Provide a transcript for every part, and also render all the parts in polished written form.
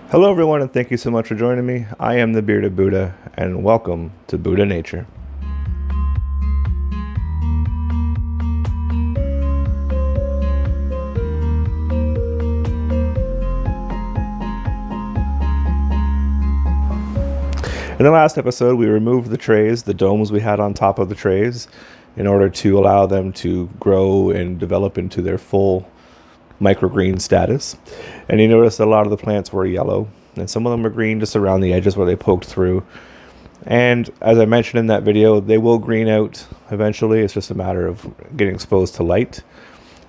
Hello everyone and thank you so much for joining me. I am the Bearded Buddha and welcome to Buddha Nature. In the last episode we removed the trays, the domes we had on top of the trays, in order to allow them to grow and develop into their full microgreen status. And you notice that a lot of the plants were yellow and some of them were green just around the edges where they poked through. And as I mentioned in that video, they will green out eventually. It's just a matter of getting exposed to light.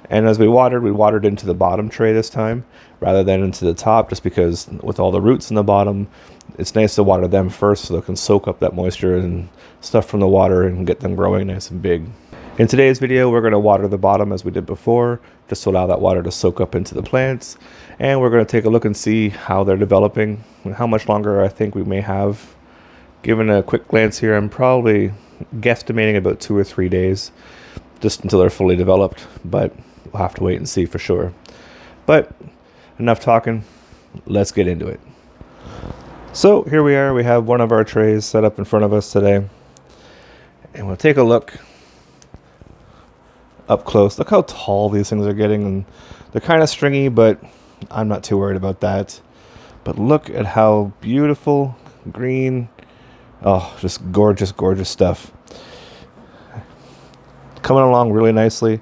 And as we watered into the bottom tray this time rather than into the top, just because with all the roots in the bottom, it's nice to water them first so they can soak up that moisture and stuff from the water and get them growing nice and big. In today's video, we're going to water the bottom as we did before, just to allow that water to soak up into the plants. And we're going to take a look and see how they're developing and how much longer I think we may have. Given a quick glance here, I'm probably guesstimating about 2 or 3 days, just until they're fully developed, but we'll have to wait and see for sure. But enough talking, let's get into it. So here we are, we have one of our trays set up in front of us today. And we'll take a look up close. Look how tall these things are getting, and they're kind of stringy, but I'm not too worried about that. But look at how beautiful, green, oh, just gorgeous, gorgeous stuff. Coming along really nicely.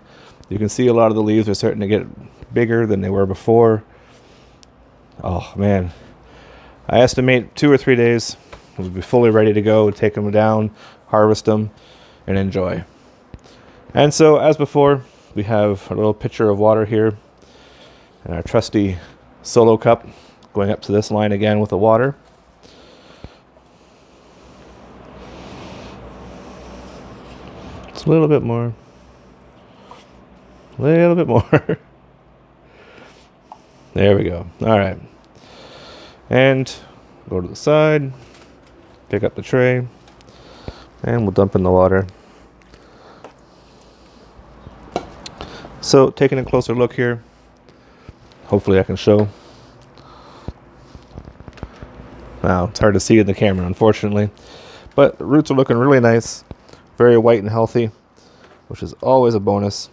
You can see a lot of the leaves are starting to get bigger than they were before. Oh man, I estimate 2 or 3 days we'll be fully ready to go, take them down, harvest them, and enjoy. And so, as before, we have a little pitcher of water here, and our trusty solo cup going up to this line again with the water. Just a little bit more. A little bit more. There we go. All right. And go to the side, pick up the tray, and we'll dump in the water. So, taking a closer look here, hopefully I can show. Wow, it's hard to see in the camera, unfortunately. But the roots are looking really nice, very white and healthy, which is always a bonus.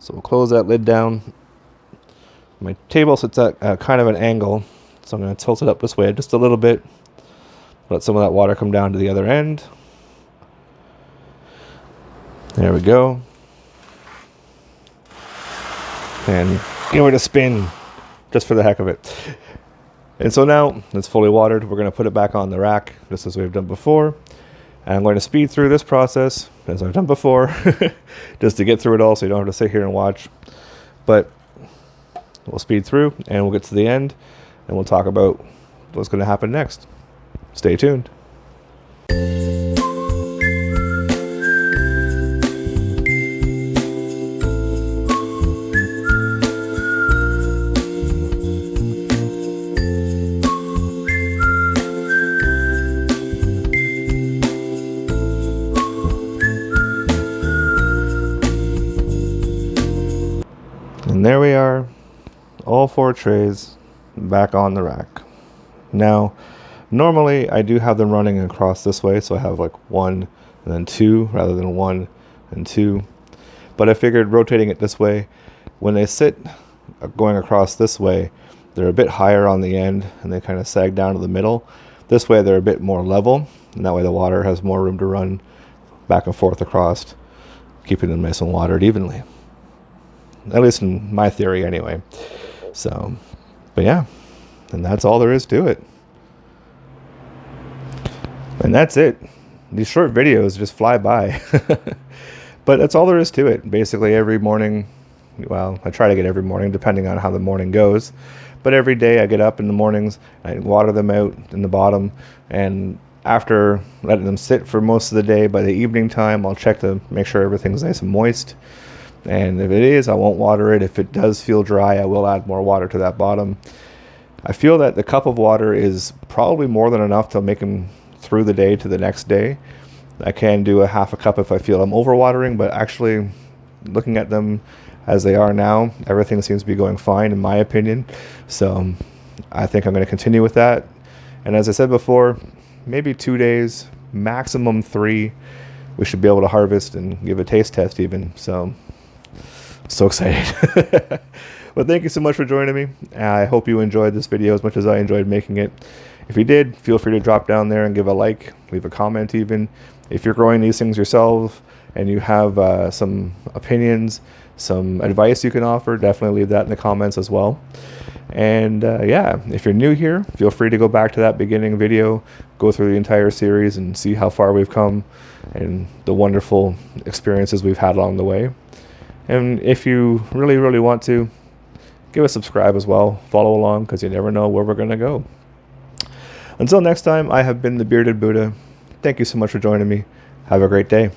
So we'll close that lid down. My table sits at kind of an angle, so I'm going to tilt it up this way just a little bit. Let some of that water come down to the other end. There we go. And give it a spin just for the heck of it. And so now it's fully watered. We're going to put it back on the rack just as we've done before. And I'm going to speed through this process as I've done before just to get through it all so you don't have to sit here and watch. But we'll speed through and we'll get to the end and we'll talk about what's going to happen next. Stay tuned. And there we are, all 4 trays back on the rack. Now, normally I do have them running across this way, so I have like 1 and then 2 rather than 1 and 2. But I figured rotating it this way, when they sit going across this way, they're a bit higher on the end and they kind of sag down to the middle. This way they're a bit more level, and that way the water has more room to run back and forth across, keeping them nice and watered evenly. At least in my theory anyway. So, but yeah, and that's all there is to it. And that's it. These short videos just fly by. But that's all there is to it. Basically every morning, well, I try to get every morning depending on how the morning goes. But every day I get up in the mornings, I water them out in the bottom, and after letting them sit for most of the day, by the evening time I'll check to make sure everything's nice and moist. And if it is, I won't water it. If it does feel dry, I will add more water to that bottom. I feel that the cup of water is probably more than enough to make them through the day to the next day. I can do a half a cup if I feel I'm overwatering, but actually looking at them as they are now, everything seems to be going fine in my opinion. So I think I'm going to continue with that. And as I said before, maybe 2 days, maximum 3, we should be able to harvest and give a taste test even. So excited. But thank you so much for joining me. I hope you enjoyed this video as much as I enjoyed making it. If you did, feel free to drop down there and give a like, leave a comment even. If you're growing these things yourself and you have some opinions, some advice you can offer, definitely leave that in the comments as well. And yeah, if you're new here, feel free to go back to that beginning video, go through the entire series and see how far we've come and the wonderful experiences we've had along the way. And if you really, really want to, give a subscribe as well. Follow along, because you never know where we're going to go. Until next time, I have been the Bearded Buddha. Thank you so much for joining me. Have a great day.